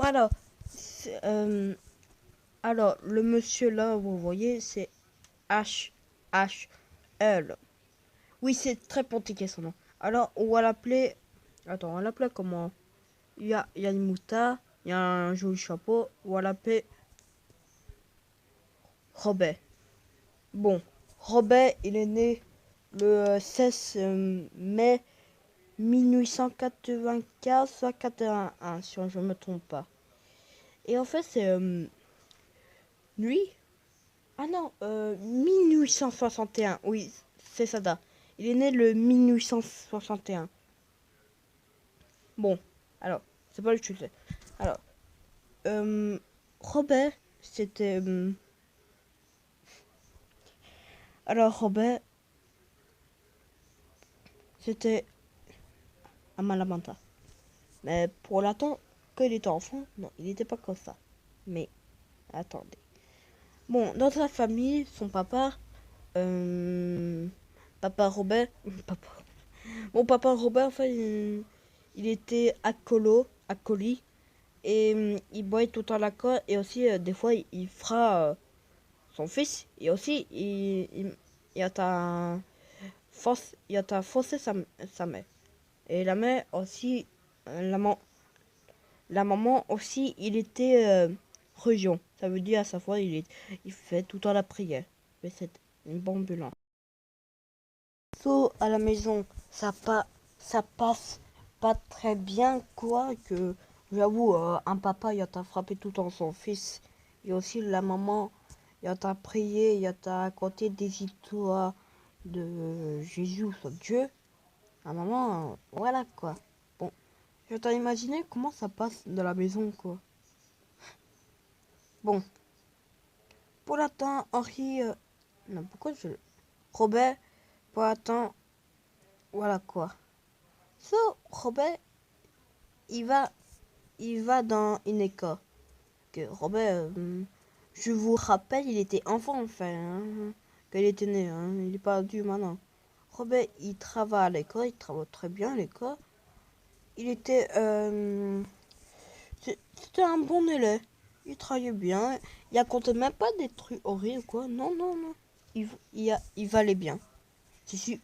Alors, c'est, alors, le monsieur là, vous voyez, c'est H L. Oui, c'est très compliqué son nom. Alors, on va l'appeler. Attends, on va l'appeler comment? Il y a une moutarde, il y a un joli chapeau. On va l'appeler Robert. Bon, Robert, il est né le 16 mai 1895, soit 81, si je ne me trompe pas. Et en fait, c'est lui. Ah non, 1861. Oui, c'est ça. Il est né le 1861. Bon, alors, c'est pas le sujet. Alors, Robert, c'était... alors, Robert, c'était un malamanta. Mais pour l'instant, quand il était enfant, non, il n'était pas comme ça. Mais, attendez. Bon, dans sa famille, son papa, euh, papa Robert, papa, mon papa Robert, enfin, il était acolyte, et il boit tout le temps la colle, et aussi, des fois, il fera son fils, et aussi, il a forcé sa mère. Et la mère aussi, la, la maman aussi, il était religion. Ça veut dire à sa fois, il fait tout le temps la prière. Mais c'est une bonne ambulance. So, à la maison, ça passe pas très bien, quoi. Que j'avoue, un papa, il a frappé tout le temps son fils. Et aussi la maman, il a prié, il a raconté des histoires de Jésus, son Dieu. La maman, voilà quoi. Bon, je t'ai imaginé comment ça passe de la maison, quoi. Bon, pour l'instant, Henri... non, pourquoi je... Robert, pour l'instant, voilà quoi. So, Robert, il va, il va dans une école. Que Robert, je vous rappelle, il était enfant, enfin, quand il était né, il est pas adulte maintenant. Robert, il travaille à l'école, il travaille très bien à l'école. Il était, c'était un bon élève. Il travaillait bien. Il racontait même pas des trucs horribles, quoi. Non, non, non. Il valait bien.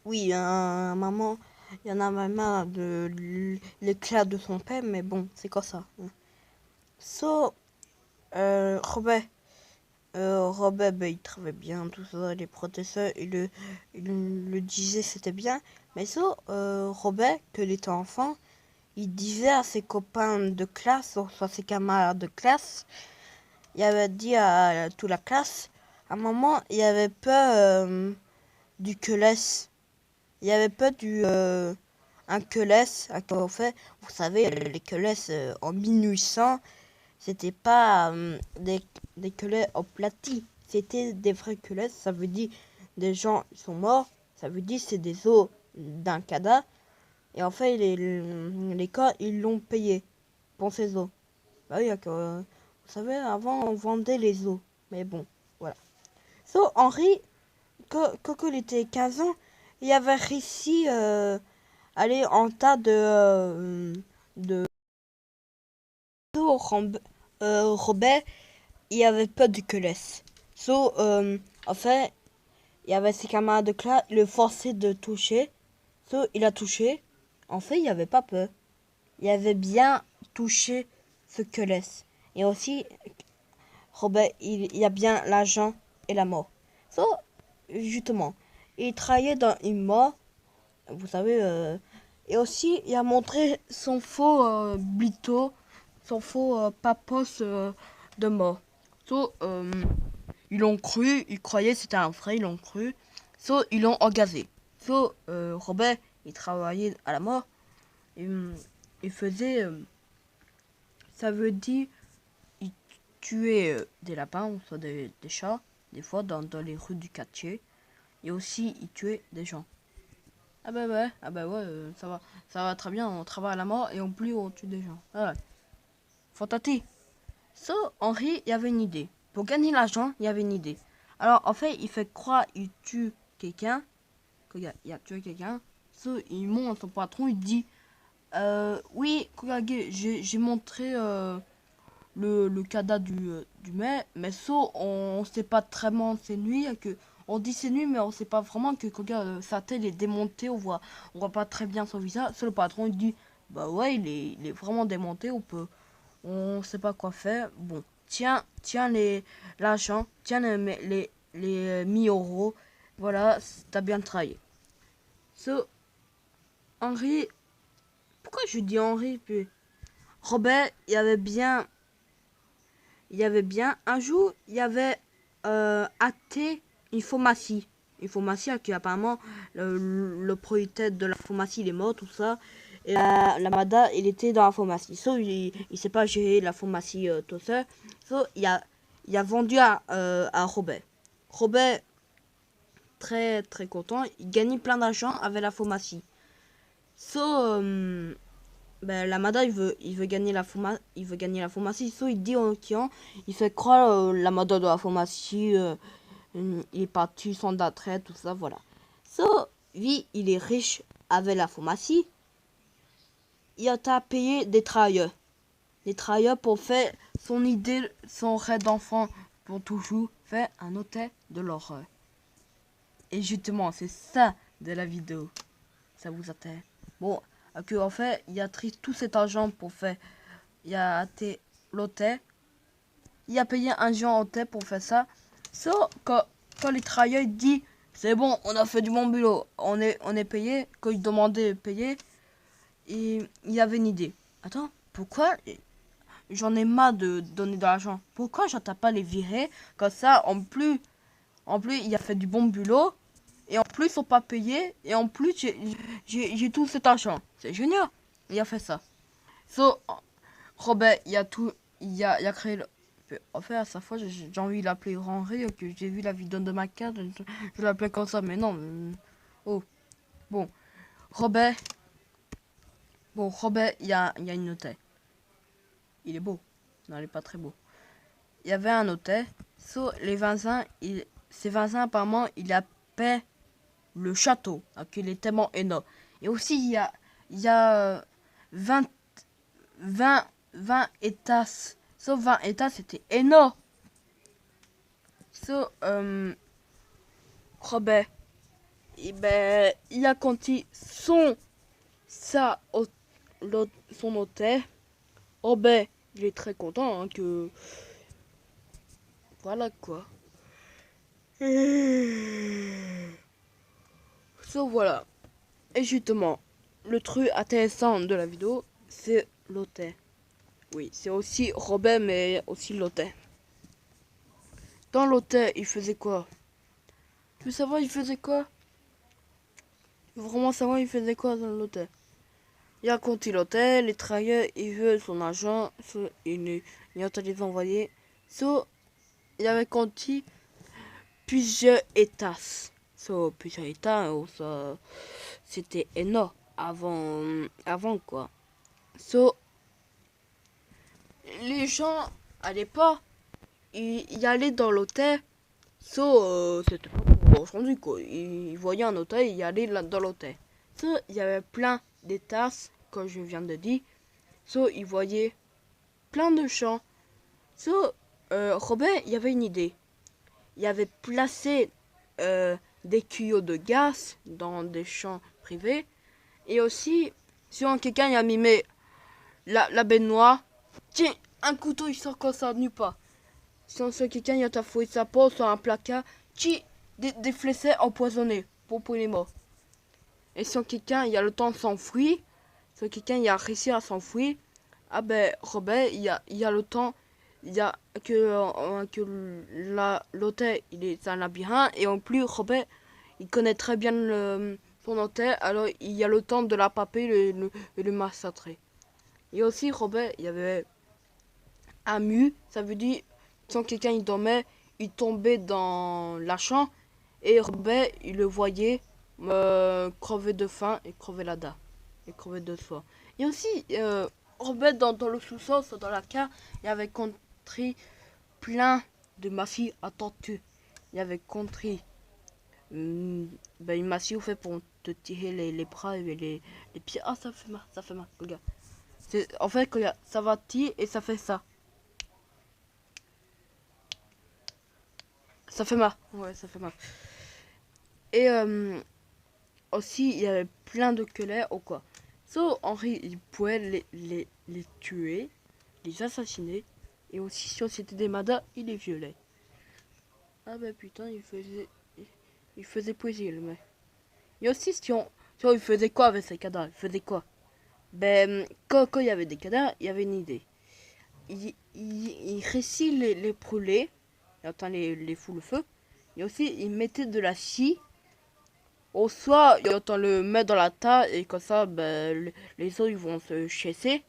Oui, maman, il y en a même marre de l'éclat de son père, mais bon, c'est comme ça. So, Robert, Robert, ben, il travaillait bien, tout ça, les professeurs, il le disaient, c'était bien. Mais so, Robert, que il était enfant, il disait à ses copains de classe, ou soit ses camarades de classe, il avait dit à toute la classe, à un moment, il avait peur du queulesse. Il y avait pas un queulesse en fait. Vous savez, les queulesses en 1800, c'était pas des queulesses aplatis. C'était des vrais queulesses. Ça veut dire des gens ils sont morts. Ça veut dire c'est des os d'un cadavre. Et en fait, les cas, ils l'ont payé pour ces os. Bah oui, vous savez, avant, on vendait les os. Mais bon, voilà. So, Henri, quand il était 15 ans, il avait réussi aller en tas de Robert, il y avait pas de queulesse. So, en fait, il y avait ses camarades de classe, il le forçait de toucher. So, il a touché. En fait, il n'y avait pas peur. Il avait bien touché ce queulesse. Et aussi, Robert, il y a bien l'argent et la mort. So, justement, il travaillait dans une mort, vous savez, et aussi, il a montré son faux blito, son faux papos de mort. So, ils l'ont cru, ils croyaient que c'était un vrai, ils l'ont cru. So, ils l'ont engagé. So, Robert, il travaillait à la mort. Il faisait, ça veut dire, il tuait des lapins, ou soit des chats, des fois dans les rues du quartier. Et aussi, il tuait des gens. Ah bah ouais, ça va très bien, on travaille à la mort et en plus on tue des gens. Ah ouais. Fantastique. So, Henri, il y avait une idée. Pour gagner l'argent, il y avait une idée. Alors, en fait, il fait croire il tue quelqu'un, qu'il a tué quelqu'un. So, il monte à son patron, il dit, oui, regardez, j'ai montré le cadavre du mec. Mais ça, on sait pas vraiment c'est nuit. Que, on dit c'est nuit, mais on sait pas vraiment que quand sa tête est démontée, on voit pas très bien son visage. C'est le patron, il dit, bah ouais, il est vraiment démonté, on sait pas quoi faire. Bon, tiens l'argent, tiens les 1000 euros. Voilà, t'as bien travaillé. So, Henri, pourquoi je dis Henri, puis Robert, il y avait bien un jour, il y avait athée une pharmacie. Une pharmacie qui apparemment le propriétaire de la pharmacie il est mort, tout ça. Et la madame, il était dans la pharmacie. So, il sait pas gérer la pharmacie tout seul. So, il a vendu à Robert. Robert, très très content, il gagnait plein d'argent avec la pharmacie. So, ben, la madame il veut gagner la pharmacie. So, il dit au client, il fait croire la madame de la pharmacie, il est parti sans d'attrait, tout ça, voilà. So, lui, il est riche avec la pharmacie. Il a payé des travailleurs. Des travailleurs pour faire son idée, son rêve d'enfant, pour toujours faire un hôtel de l'horreur. Et justement, c'est ça de la vidéo. Ça vous intéresse? Bon, que en fait, il a pris tout cet argent pour faire. Il a acheté l'hôtel. Il a payé un géant hôtel pour faire ça. So, quand les travailleurs disent c'est bon, on a fait du bon boulot, on est payé. Quand ils demandaient de payer, il y avait une idée. Attends, pourquoi j'en ai marre de donner de l'argent? Pourquoi j'entends pas les virer? Comme ça, en plus, il a fait du bon boulot. Et en plus, ils sont pas payés. Et en plus, j'ai tout cet argent. C'est génial. Il a fait ça. So, Robert, il a créé le... En fait, à sa fois, j'ai envie de l'appeler Henri, que j'ai vu la vidéo de ma carte, je l'appelais comme ça, mais non. Oh, bon. Robert, Robert, il y a une hôtel. Il est beau. Non, il est pas très beau. Il y avait un hôtel. So, ces voisins, apparemment, il a paix le château, qu'il est tellement énorme. Et aussi, il y a 20 étages. Sauf 20 étages, c'était énorme. So, Robert, il a conti son hôtel. Robert, il est très content que... Voilà quoi. So, voilà. Et justement, le truc intéressant de la vidéo, c'est l'hôtel. Oui, c'est aussi Robert, mais aussi l'hôtel. Dans l'hôtel, il faisait quoi? Tu veux savoir, il faisait quoi? Tu veux vraiment savoir, il faisait quoi dans l'hôtel? Il a compté l'hôtel, les travailleurs, il veut son argent, il a les envoyer. So, il avait compté plusieurs étages. So, plusieurs étages, ça, c'était énorme avant quoi. So, les gens allaient pas y aller dans l'hôtel. So, c'était pas pour aujourd'hui quoi. Ils voyaient un hôtel, ils y allaient dans l'hôtel. So, il y avait plein d'étages, comme je viens de dire. So, ils voyaient plein de champs. So, Robert, il y avait une idée. Il avait placé des tuyaux de gaz dans des champs privés. Et aussi, si quelqu'un y a mimé la baignoire, tiens, un couteau il sort comme ça, nulle part. Si quelqu'un y a fouillé sa peau sur un placard, tiens, des flèches empoisonnées pour les morts. Et si quelqu'un y a le temps de s'enfuir, si quelqu'un y a réussi à s'enfuir, ah ben Robert, il y a le temps, il y a que l'hôtel il est un labyrinthe et en plus Robert il connaît très bien son hôtel, alors il y a le temps de l'attraper et le massacrer. Et aussi Robert, il y avait un mur, ça veut dire quand quelqu'un il dormait, il tombait dans la chambre et Robert il le voyait crever de faim et crever la dalle et crever de soif. Et aussi Robert dans le sous-sol, dans la cave, il avait construit plein de massifs à tortue. Il avait construit une massif fait pour te tirer les bras et les pieds. Ah, ça fait mal, regarde. En fait, regarde, ça va tirer et ça fait ça. Ça fait mal. Ouais, ça fait mal. Et aussi, il y avait plein de querelles ou quoi. So, Henri, il pouvait les tuer, les assassiner. Et aussi, si c'était des madas, il les violait. Ah bah putain, il faisait plaisir le mec. Et aussi, si on il faisait quoi avec ces cadavres? Il faisait quoi? Ben, quand il y avait des cadavres, il y avait une idée. Il réussit les brûler, il entend les fous le feu. Et aussi, il mettait de la scie. Ou soit, il entend le mettre dans la table et comme ça, ben, les autres ils vont se chasser.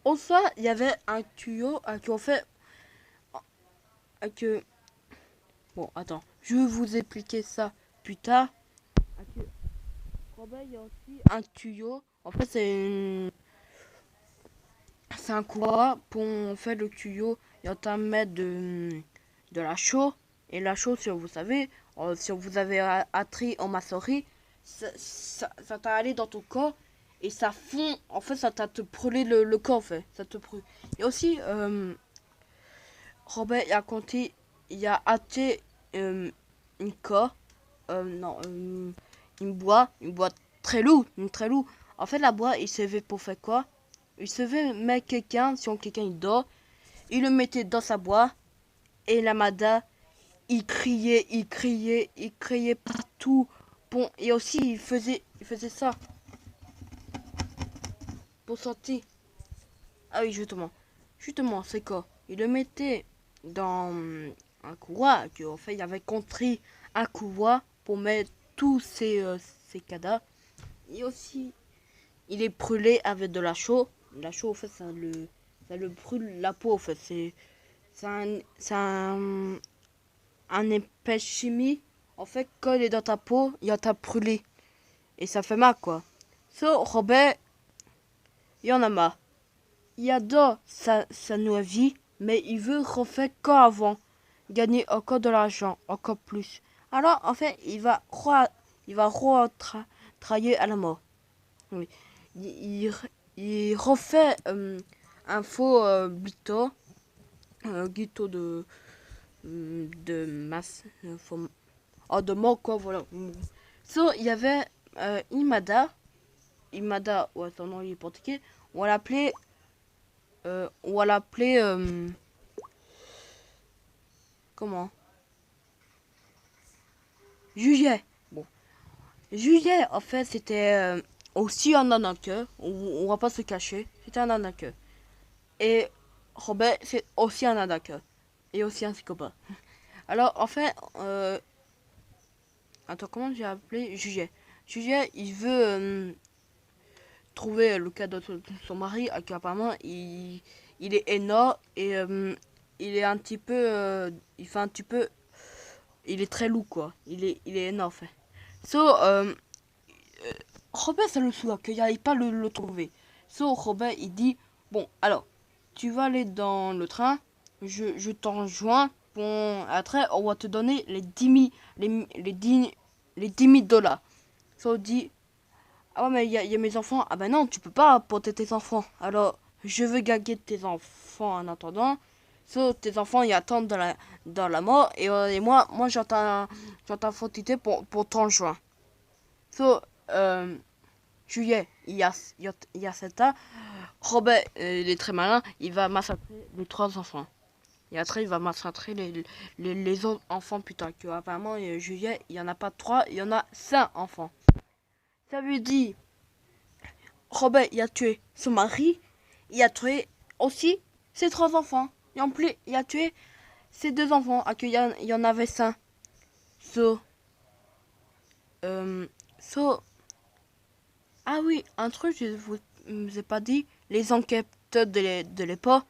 Ou soit, il y avait un tuyau qui en fait. Que... Bon, attends, je vais vous expliquer ça plus tard. Il y a aussi un tuyau. En fait, c'est un couloir pour faire le tuyau. Il y a un mètre de la chaux. Et la chaux, si vous savez, si vous avez appris en maçonnerie, ça t'a allé dans ton corps et ça fond. En fait, ça t'a te brûlé le corps, en fait. Ça te brûle. Et aussi, Robert il a compté, il a acheté une corps. Non, une boîte très lourde, une très lourde. En fait, la boîte, il servait pour faire quoi? Il servait mettre quelqu'un, si quelqu'un il dort, il le mettait dans sa boîte et la mada, il criait partout. Bon, et aussi il faisait ça pour sortir. Ah oui, justement, c'est quoi? Il le mettait dans un couloir, en fait, il avait construit un couloir pour mettre tous ces cadavres. Et aussi, il est brûlé avec de la chaux. La chaux, en fait, ça le brûle la peau, en fait. C'est un épais chimie. En fait, quand il est dans ta peau, il y a ta brûlé. Et ça fait mal, quoi. So, Robert, il y en a marre. Il adore sa nouvelle vie, mais il veut refaire comme avant. Gagner encore de l'argent, encore plus. Alors, en fait, il va travailler à la mort. Oui. Il refait un faux Guito de masse. Oh, de mort, quoi, voilà. So, il y avait Imada. Imada, ouais, son nom il est portugais. On l'appelait. On l'appelait. Comment? Juillet. Bon. Juillet, en fait, c'était aussi un arnaqueur. On va pas se cacher. C'était un arnaqueur. Et Robert, c'est aussi un arnaqueur. Et aussi un psychopathe. Alors, en fait, attends, comment j'ai appelé Juillet? Juillet, il veut trouver le cas de son mari, qui apparemment, il est énorme et il est un petit peu. Il fait un petit peu. Il est très lourd, quoi. Il est énorme, fait. So, Robert, ça le saoule qu'il n'arrive pas le trouver. So, Robert, il dit bon, alors, tu vas aller dans le train, je t'en joins. Bon, après, on va te donner les 10 000, les 10 000 dollars. So, il dit ah ouais, mais il y a mes enfants. Ah ben non, tu peux pas porter tes enfants. Alors, je veux gagner tes enfants en attendant. So, tes enfants, ils attendent dans la mort. Et moi j'entends quantité pour 30 juin. So, juillet, il y a cet tas. Robert, il est très malin. Il va massacrer les 3 enfants. Et après, il va massacrer les autres enfants, putain. Que apparemment, juillet, il y en a pas 3, il y en a 5 enfants. Ça veut dire Robert, il a tué son mari, il a tué aussi ses 3 enfants. Et en plus, il a tué ses 2 enfants, il y en avait 5. So, euh, so, ah oui, un truc, je vous ai pas dit, les enquêteurs de l'époque,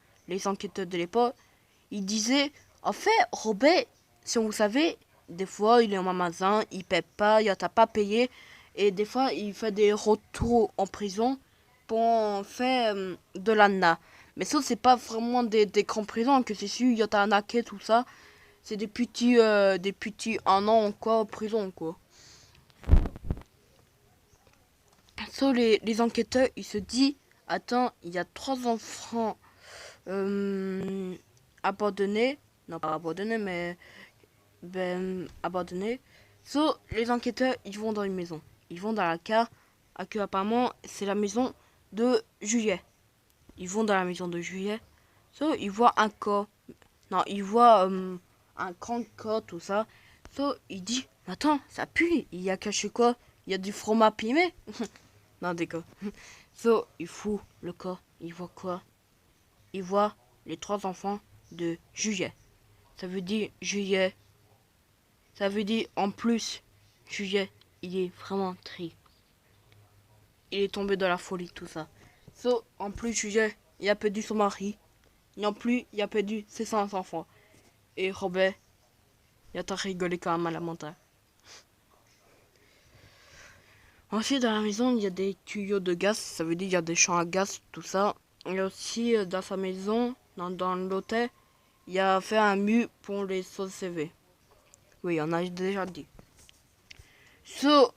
ils disaient, en fait, Robert, si vous savez, des fois, il est en magasin, il paie pas, il t'a pas payé, et des fois, il fait des retours en prison pour faire de l'ANA. Mais ça, c'est pas vraiment des grands prisons, que c'est sûr, il y a un hacké, tout ça. C'est des petits 1 an encore en prison, quoi. So, les enquêteurs, ils se disent, attends, il y a 3 enfants euh, abandonnés. Non, pas abandonnés, mais abandonnée. So, les enquêteurs, ils vont dans une maison. Ils vont dans la cave, que apparemment, c'est la maison de Juillet. Ils vont dans la maison de Juillet. So, ils voient un corps. Non, ils voient un grand corps, tout ça. So, il dit, attends, ça pue. Il y a caché quoi? Il y a du fromage pimé? Non, d'accord. So, il fout le corps. Il voit quoi? Il voit les 3 enfants de Juillet. Ça veut dire Juillet. Ça veut dire en plus, Juillet, il est vraiment triste. Il est tombé dans la folie, tout ça. So, en plus, Juillet, il a perdu son mari. Et en plus, il a perdu ses 5 enfants. Et Robert, il a rigolé quand même à la montagne. Ensuite, dans la maison, il y a des tuyaux de gaz. Ça veut dire qu'il y a des champs à gaz, tout ça. Et aussi, dans sa maison, dans l'hôtel, il a fait un mur pour les sauts CV. Oui, on a déjà dit. So,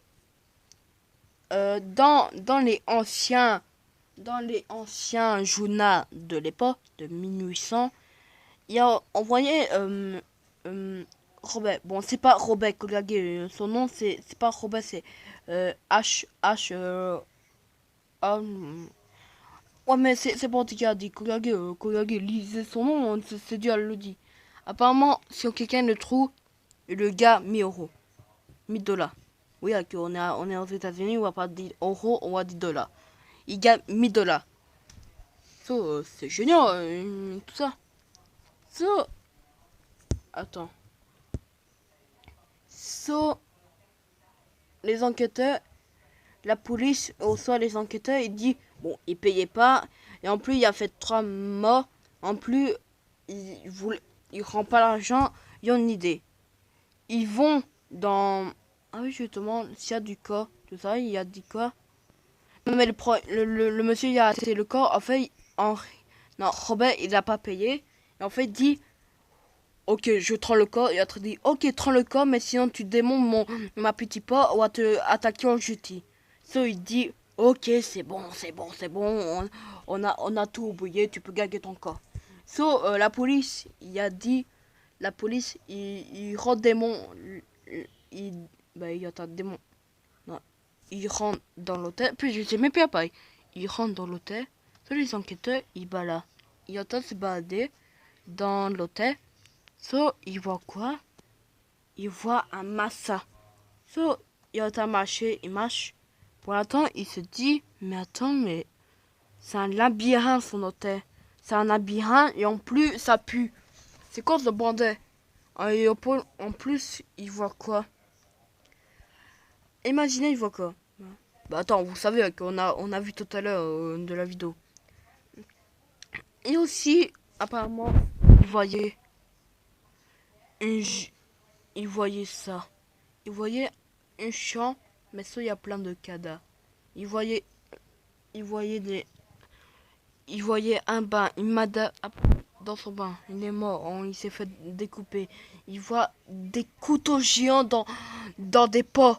dans les anciens journaux de l'époque, de 1800, on voyait Robert. Bon, c'est pas Robert Colagé, son nom c'est pas Robert, c'est ouais, mais c'est pas qui a dit Colagé, lisez son nom, c'est Dieu le dit. Apparemment, si quelqu'un le trouve, le gars 1000 euros. 1000 $. Oui, on est aux États-Unis, on va pas dire euros, on va dire dollars. Il gagne 1000 $. So, c'est génial, tout ça. So, attends. So, les enquêteurs, la police, ou soit les enquêteurs, ils disent, bon, il payait pas, et en plus, il a fait 3 morts, en plus, il rend pas l'argent, ils ont une idée. Ils vont dans... Ah oui, je te demande s'il y a du corps, tout ça, il y a du corps. Non, mais le monsieur, il a acheté le corps, en fait, non, Robert, il n'a pas payé, et en fait, il dit, ok, je prends le corps, et l'autre dit, ok, prends le corps, mais sinon tu démontes ma petite porte, on va te attaquer en justice. So, il dit, ok, c'est bon, on a tout oublié, tu peux gagner ton corps. So, la police, il a dit, il rentre démon, il y a un démon. Non, il rentre dans l'hôtel, puis je sais même pas pareil. Il rentre dans l'hôtel, so, les enquêteurs, ils baladent. Il entend se balader dans l'hôtel. So, il voit quoi? Il voit un massa. So, il entend marcher, il marche. Pour l'instant, il se dit, mais attends, mais c'est un labyrinthe son hôtel. C'est un labyrinthe et en plus, ça pue. C'est quoi ce bordel? Et en plus, il voit quoi? Imaginez, il voit quoi? Bah attends, vous savez qu'on on a vu tout à l'heure de la vidéo. Et aussi, apparemment, il voyait il voyait ça. Il voyait un champ, mais ça, il y a plein de cadavres. Il voyait un bain, une madame dans son bain. Il est mort, il s'est fait découper. Il voit des couteaux géants dans des pots.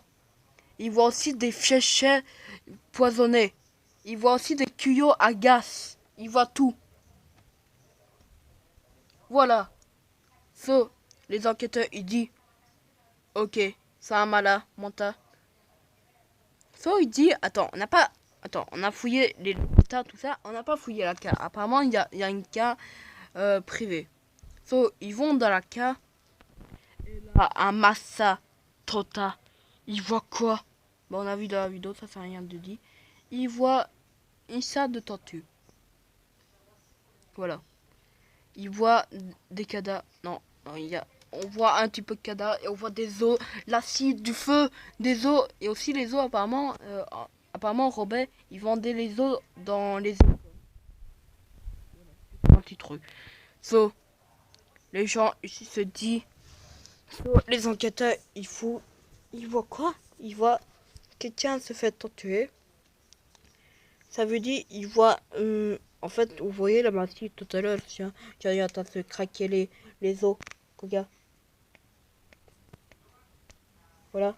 Il voit aussi des fléchettes poisonnées. Il voit aussi des tuyaux à gaz. Il voit tout. Voilà. So, les enquêteurs, ils disent, ok, c'est un malade mental. So, il dit, attends, on a fouillé les états, tout ça, on n'a pas fouillé la carte. Apparemment, il y a une carte privée. So, ils vont dans la carte, et là, un massa total. Ils voient quoi? Bon, on a vu dans la vidéo, ça c'est rien de dit. Ils voient une salle de tortue. Voilà. Ils voient des cadavres. Non, on voit un petit peu de cadavres et on voit des os, l'acide, du feu, des os et aussi les os apparemment. Apparemment Robert, il vendait les os dans les un petit truc. So, les gens ici se disent, so, les enquêteurs, ils voient quoi? Ils voient quelqu'un se fait torturer. Ça veut dire, ils voient, en fait, vous voyez la maladie tout à l'heure, tiens, qui est en train de se craquer les os, regarde. Voilà.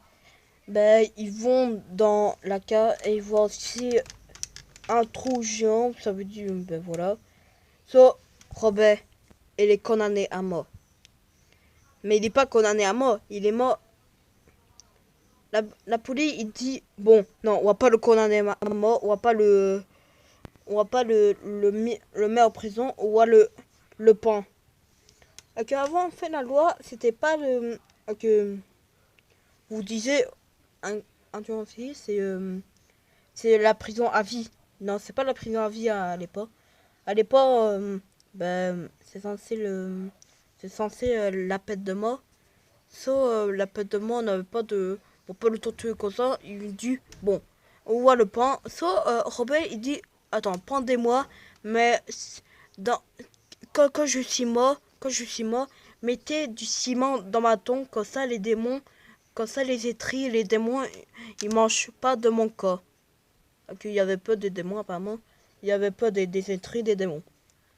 Ben, ils vont dans la cave et ils voient aussi un trou géant, ça veut dire, ben voilà. So, Robert, il est condamné à mort. Mais il n'est pas condamné à mort. Il est mort. La police, il dit, bon, non, on va pas le condamner à mort. On va pas le mettre en prison. On va le pendre. Avant, en fait, la loi, c'était pas le... que vous disiez, un tueur en série, c'est la prison à vie. Non, c'est pas la prison à vie à l'époque. À l'époque, c'est censé la peine de mort. Sauf la peine de mort n'avait pas de... Pour pas le torturer comme ça, il dit, bon, on voit le pain. Sauf Robert, il dit, attends, pendez-moi, mais dans, quand je suis mort, mettez du ciment dans ma tombe, comme ça les démons, comme ça les étris, les démons, ils mangent pas de mon corps. Il y avait peu de démons apparemment. Il y avait peu des étris, des démons.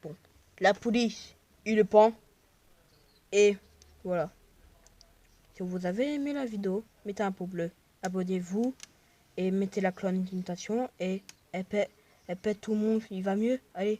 Bon, la police, il le prend. Et voilà. Si vous avez aimé la vidéo, mettez un pouce bleu. Abonnez-vous et mettez la cloche de notification et pète tout le monde, il va mieux. Allez.